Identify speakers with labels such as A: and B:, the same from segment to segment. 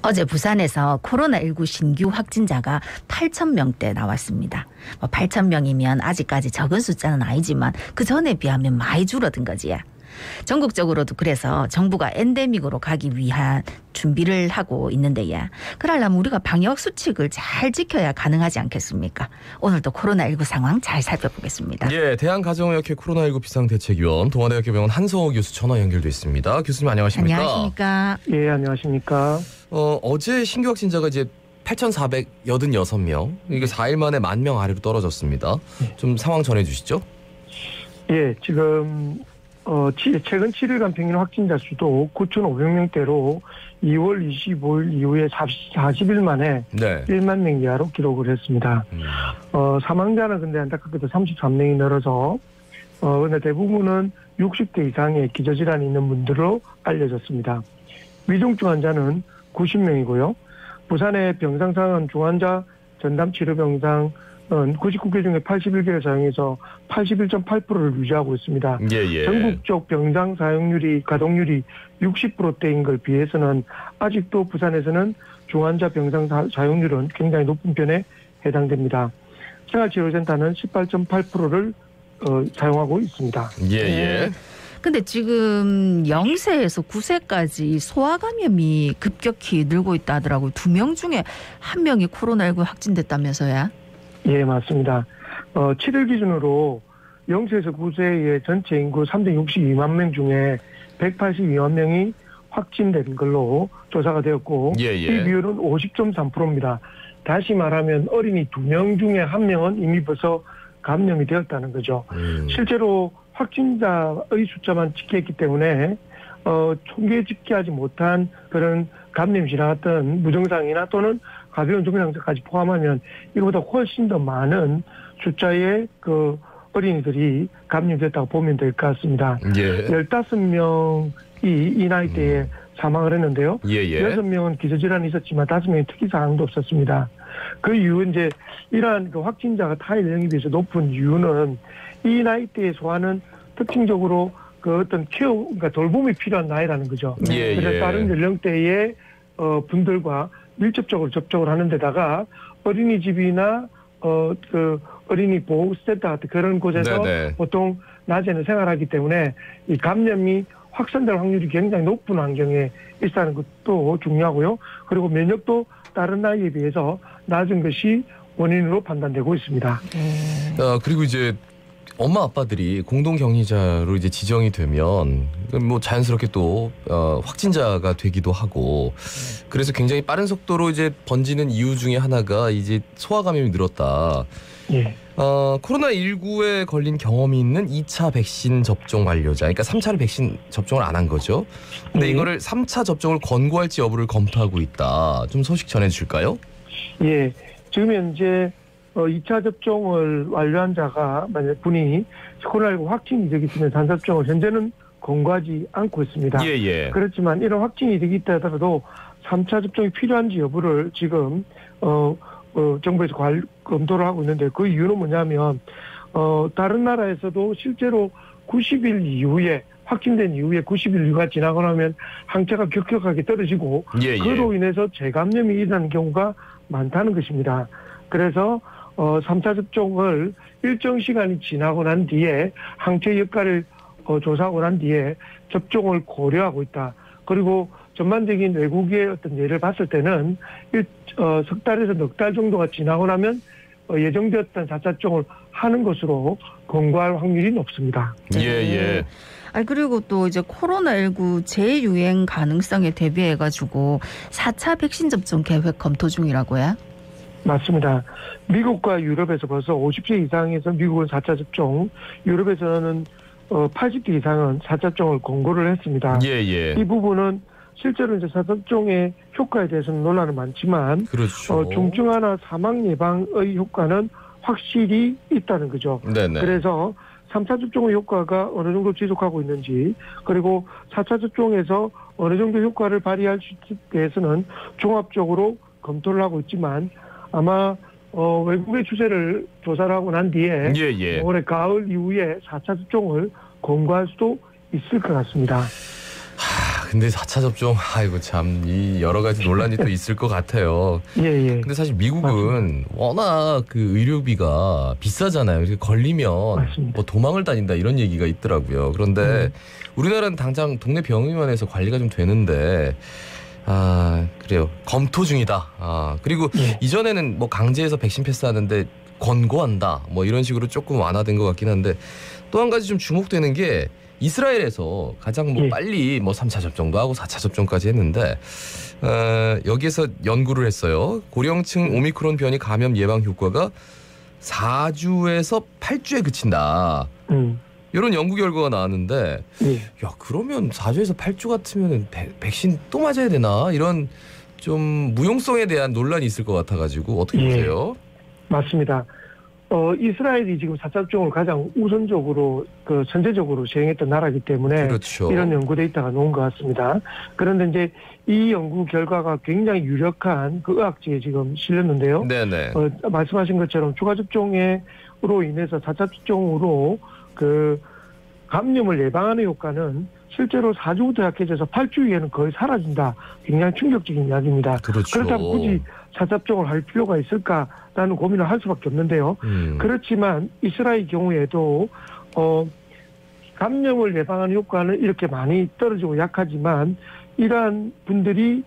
A: 어제 부산에서 코로나19 신규 확진자가 8,000명대 나왔습니다. 8,000명이면 아직까지 적은 숫자는 아니지만 그 전에 비하면 많이 줄어든 거지. 전국적으로도 그래서 정부가 엔데믹으로 가기 위한 준비를 하고 있는데요. 그러려면 우리가 방역 수칙을 잘 지켜야 가능하지 않겠습니까? 오늘도 코로나19 상황 잘 살펴보겠습니다.
B: 예, 대한가정의학회 코로나19 비상대책위원 동아대학교병원 한성호 교수 전화 연결돼 있습니다. 교수님 안녕하십니까?
A: 안녕하십니까?
C: 예, 안녕하십니까?
B: 어제 신규 확진자가 이제 8,486명, 이게 4일 만에 10,000명 아래로 떨어졌습니다. 좀 상황 전해주시죠.
C: 예, 지금 최근 7일간 평균 확진자 수도 9,500명대로 2월 25일 이후에 40일 만에
B: 네.
C: 1만 명 이하로 기록을 했습니다. 사망자는 근데 안타깝게도 33명이 늘어서 근데 대부분은 60대 이상의 기저질환이 있는 분들로 알려졌습니다. 위중증 환자는 90명이고요. 부산의 병상상은 중환자 전담 치료 병상 99개 중에 81개를 사용해서 81.8%를 유지하고 있습니다.
B: 예.
C: 전국적 병상 사용률이 가동률이 60%대인 걸 비해서는 아직도 부산에서는 중환자 병상 사용률은 굉장히 높은 편에 해당됩니다. 생활치료센터는 18.8%를 사용하고 있습니다.
B: 예.
A: 근데 지금 0세에서 9세까지 소아감염이 급격히 늘고 있다 하더라고요. 2명 중에 1명이 코로나19 확진됐다면서요?
C: 예, 맞습니다. 7일 기준으로 0세에서 9세의 전체 인구 362만 명 중에 182만 명이 확진된 걸로 조사가 되었고
B: 예.
C: 이 비율은 50.3%입니다. 다시 말하면 어린이 2명 중에 1명은 이미 벌써 감염이 되었다는 거죠. 실제로 확진자의 숫자만 집계했기 때문에 통계 집계하지 못한 그런 감염시나 어떤 무증상이나 또는 가벼운 증상까지 포함하면 이거보다 훨씬 더 많은 숫자의 그 어린이들이 감염됐다고 보면 될 것 같습니다.
B: 예.
C: 15명이 이 나이대에 사망을 했는데요.
B: 예.
C: 6명은 기저질환이 있었지만 5명이 특이사항도 없었습니다. 그 이유 이제 이러한 그 확진자가 타일 연령에 비해서 높은 이유는 이 나이대에 소아는 특징적으로 그 어떤 케어, 그러니까 돌봄이 필요한 나이라는 거죠.
B: 예.
C: 그래서 다른 연령대의 분들과 밀접적으로 접촉을 하는 데다가 어린이집이나 그 어린이 보호센터 같은 그런 곳에서
B: 네네.
C: 보통 낮에는 생활하기 때문에 이 감염이 확산될 확률이 굉장히 높은 환경에 있다는 것도 중요하고요. 그리고 면역도 다른 나이에 비해서 낮은 것이 원인으로 판단되고 있습니다.
B: 그리고 이제 엄마 아빠들이 공동 격리자로 이제 지정이 되면 뭐 자연스럽게 또 확진자가 되기도 하고 그래서 굉장히 빠른 속도로 이제 번지는 이유 중에 하나가 이제 소아 감염이 늘었다.
C: 예.
B: 코로나19에 걸린 경험이 있는 2차 백신 접종 완료자, 그러니까 3차를 백신 접종을 안 한 거죠. 근데 이거를 3차 접종을 권고할지 여부를 검토하고 있다. 좀 소식 전해주실까요?
C: 예. 지금 현재 2차 접종을 완료한 자가 만약 분이 코로나19 확진이 되기 때문에 3차 접종을 현재는 권고하지 않고 있습니다.
B: 예.
C: 그렇지만 이런 확진이 되기 하더라도 3차 접종이 필요한지 여부를 지금 정부에서 검토를 하고 있는데 그 이유는 뭐냐면 다른 나라에서도 실제로 90일 이후에 확진된 이후에 90일 이후가 지나고 나면 항체가 격격하게 떨어지고 그로 인해서 재감염이 일어나는 경우가 많다는 것입니다. 그래서 3차 접종을 일정 시간이 지나고 난 뒤에 항체 역할을 조사하고 난 뒤에 접종을 고려하고 있다. 그리고 전반적인 외국의 어떤 예를 봤을 때는 석 달에서 넉 달 정도가 지나고 나면 예정되었던 4차 접종을 하는 것으로 권고할 확률이 높습니다.
B: 예.
A: 그리고 또 이제 코로나19 재유행 가능성에 대비해가지고 4차 백신 접종 계획 검토 중이라고요?
C: 맞습니다. 미국과 유럽에서 벌써 50세 이상에서 미국은 4차 접종, 유럽에서는 80대 이상은 4차 접종을 권고를 했습니다.
B: 예.
C: 이 부분은 실제로 이제 4차 접종의 효과에 대해서는 논란은 많지만,
B: 그렇죠.
C: 중증화나 사망 예방의 효과는 확실히 있다는 거죠.
B: 네네.
C: 그래서 3차 접종의 효과가 어느 정도 지속하고 있는지, 그리고 4차 접종에서 어느 정도 효과를 발휘할 수 있을지에 대해서는 종합적으로 검토를 하고 있지만 아마 외국의 추세를 조사를 하고 난 뒤에 올해 가을 이후에 4차 접종을 권고할 수도 있을 것 같습니다.
B: 근데 4차 접종 아이고 참 이 여러 가지 논란이 또 있을 것 같아요.
C: 예.
B: 근데 사실 미국은 워낙 그 의료비가 비싸잖아요. 이렇게 걸리면
C: 맞습니다.
B: 뭐 도망을 다닌다 이런 얘기가 있더라고요. 그런데 우리나라는 당장 동네 병원에서 관리가 좀 되는데 그래요. 검토 중이다. 그리고
C: 예.
B: 이전에는 뭐 강제해서 백신 패스하는데 권고한다. 뭐 이런 식으로 조금 완화된 것 같긴 한데 또 한 가지 좀 주목되는 게 이스라엘에서 가장 뭐
C: 예.
B: 빨리 뭐 3차 접종도 하고 4차 접종까지 했는데 여기에서 연구를 했어요. 고령층 오미크론 변이 감염 예방 효과가 4주에서 8주에 그친다. 이런 연구 결과가 나왔는데
C: 예.
B: 야 그러면 4주에서 8주 같으면 백신 또 맞아야 되나 이런 좀 무용성에 대한 논란이 있을 것 같아가지고 어떻게
C: 예.
B: 보세요?
C: 맞습니다. 이스라엘이 지금 4차 접종을 가장 우선적으로 선제적으로 시행했던 나라이기 때문에
B: 그렇죠.
C: 이런 연구 데이터가 나온 것 같습니다. 그런데 이제 이 연구 결과가 굉장히 유력한 그 의학지에 지금 실렸는데요.
B: 네네.
C: 말씀하신 것처럼 추가 접종으로 인해서 4차 접종으로 그 감염을 예방하는 효과는 실제로 4주부터 약해져서 8주 이후에는 거의 사라진다. 굉장히 충격적인 이야기입니다.
B: 그렇죠.
C: 그렇다면 굳이 4차 접종을 할 필요가 있을까라는 고민을 할 수밖에 없는데요. 그렇지만 이스라엘 경우에도 감염을 예방하는 효과는 이렇게 많이 떨어지고 약하지만 이러한 분들이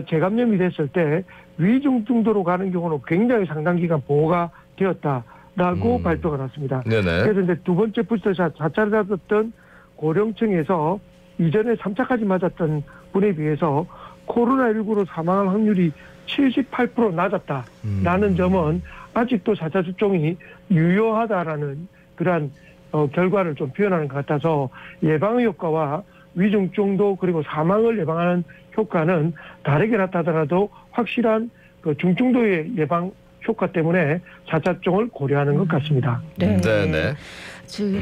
C: 재감염이 됐을 때 위중 정도로 가는 경우는 굉장히 상당 기간 보호가 되었다라고 발표가 났습니다.
B: 네네.
C: 그래서 이제 두 번째 부스터샷 4차를 맞았던 고령층에서 이전에 3차까지 맞았던 분에 비해서 코로나19로 사망할 확률이 78% 낮았다라는 점은 아직도 4차 접종이 유효하다라는 그러한 결과를 좀 표현하는 것 같아서 예방 효과와 위중 정도 그리고 사망을 예방하는 효과는 다르게 나타나더라도 확실한 그 중증도의 예방 효과 때문에 4차 접종을 고려하는 것 같습니다.
A: 네.
B: 네네.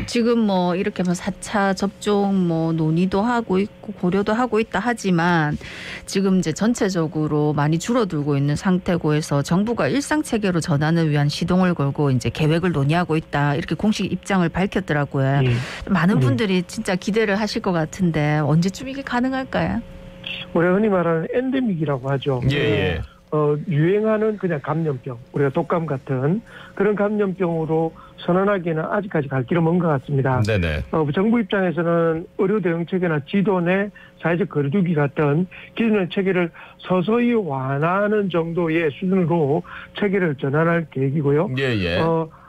A: 지금 뭐 이렇게 뭐 4차 접종 뭐 논의도 하고 있고 고려도 하고 있다 하지만 지금 이제 전체적으로 많이 줄어들고 있는 상태고 해서 정부가 일상 체계로 전환을 위한 시동을 걸고 이제 계획을 논의하고 있다 이렇게 공식 입장을 밝혔더라고요. 많은 분들이 진짜 기대를 하실 것 같은데 언제쯤 이게 가능할까요?
C: 우리가 흔히 말하는 엔데믹이라고 하죠.
B: 예.
C: 유행하는 그냥 감염병, 우리가 독감 같은 그런 감염병으로 선언하기에는 아직까지 갈 길은 먼 것 같습니다.
B: 네네.
C: 정부 입장에서는 의료 대응 체계나 지도 내 사회적 거리두기 같은 기존의 체계를 서서히 완화하는 정도의 수준으로 체계를 전환할 계획이고요.
B: 예.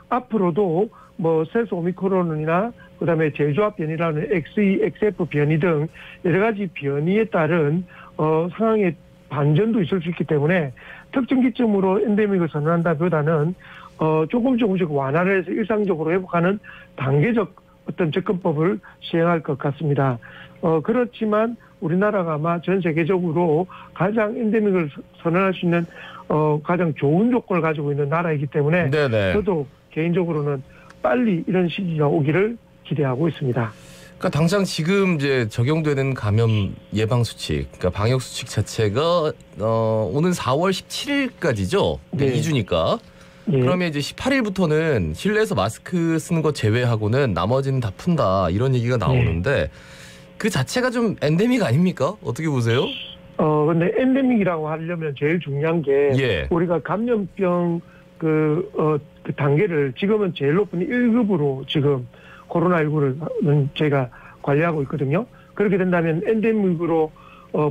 C: 앞으로도 뭐 세스 오미크론이나 그다음에 제조합 변이라는 XE, XF 변이 등 여러 가지 변이에 따른 상황의 반전도 있을 수 있기 때문에 특정 기점으로 엔데믹을 선언한다보다는 조금씩 완화를 해서 일상적으로 회복하는 단계적 어떤 접근법을 시행할 것 같습니다. 그렇지만 우리나라가 아마 전 세계적으로 가장 엔데믹을 선언할 수 있는 가장 좋은 조건을 가지고 있는 나라이기 때문에
B: 네네.
C: 저도 개인적으로는 빨리 이런 시기가 오기를 기대하고 있습니다.
B: 그러니까 당장 지금 이제 적용되는 감염 예방 수칙, 그러니까 방역 수칙 자체가 오는 4월 17일까지죠.
C: 네.
B: 2주니까.
C: 예.
B: 그러면 이제 18일부터는 실내에서 마스크 쓰는 거 제외하고는 나머지는 다 푼다 이런 얘기가 나오는데 그 자체가 좀 엔데믹 아닙니까? 어떻게 보세요?
C: 근데 엔데믹이라고 하려면 제일 중요한 게 우리가 감염병 그 단계를 지금은 제일 높은 1급으로 지금 코로나19를 저희가 관리하고 있거든요. 그렇게 된다면 엔데믹으로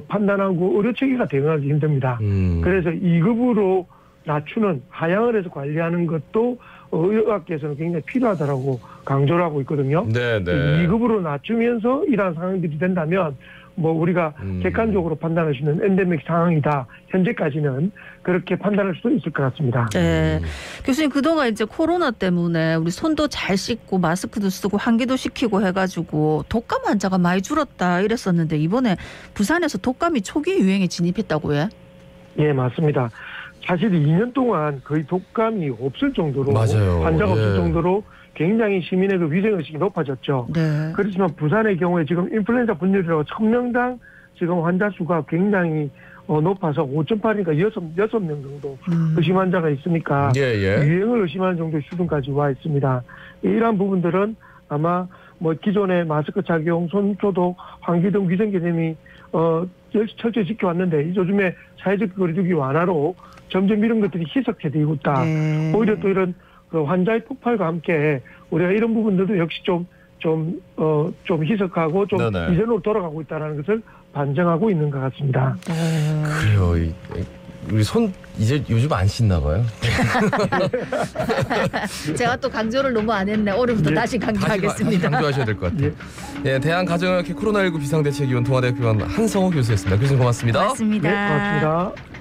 C: 판단하고 의료 체계가 대응하기 힘듭니다. 그래서 2급으로 낮추는 하향을 해서 관리하는 것도 의학계에서는 굉장히 필요하다라고 강조를 하고 있거든요.
B: 네네.
C: 2급으로 낮추면서 이러한 상황들이 된다면 뭐 우리가 객관적으로 판단할 수 있는 엔데믹 상황이다. 현재까지는 그렇게 판단할 수도 있을 것 같습니다.
A: 네. 교수님 그동안 이제 코로나 때문에 우리 손도 잘 씻고 마스크도 쓰고 환기도 시키고 해가지고 독감 환자가 많이 줄었다 이랬었는데 이번에 부산에서 독감이 초기 유행에 진입했다고요?
C: 예, 맞습니다. 사실 2년 동안 거의 독감이 없을 정도로
B: 맞아요.
C: 환자가 없을 정도로 굉장히 시민의 그 위생의식이 높아졌죠.
A: 네.
C: 그렇지만 부산의 경우에 지금 인플루엔자 분열이라고 1000명당 지금 환자 수가 굉장히 높아서 5.8이니까 6명 정도 의심 환자가 있으니까 유행을 의심하는 정도의 수준까지 와 있습니다. 이러한 부분들은 아마 뭐 기존의 마스크 착용, 손 소독, 환기 등 위생 개념이 역시 철저히 지켜왔는데 요즘에 사회적 거리두기 완화로 점점 이런 것들이 희석해지고 있다.
D: 네.
C: 오히려 또 이런 그 환자의 폭발과 함께 우리가 이런 부분들도 역시 좀 희석하고 좀
B: 네네.
C: 이전으로 돌아가고 있다는 것을 반증하고 있는 것 같습니다.
B: 그래요. 우리 손 이제 요즘 안 씻나 봐요.
A: 제가 또 강조를 너무 안 했네. 올해부터 다시 강조하겠습니다.
B: 다시 강조하셔야 될 것 같아요. 예, 대한가정의학회 코로나19 비상대책위원 동아대학교원 한성호 교수였습니다. 교수님 고맙습니다.
A: 고맙습니다.
C: 네, 고맙습니다.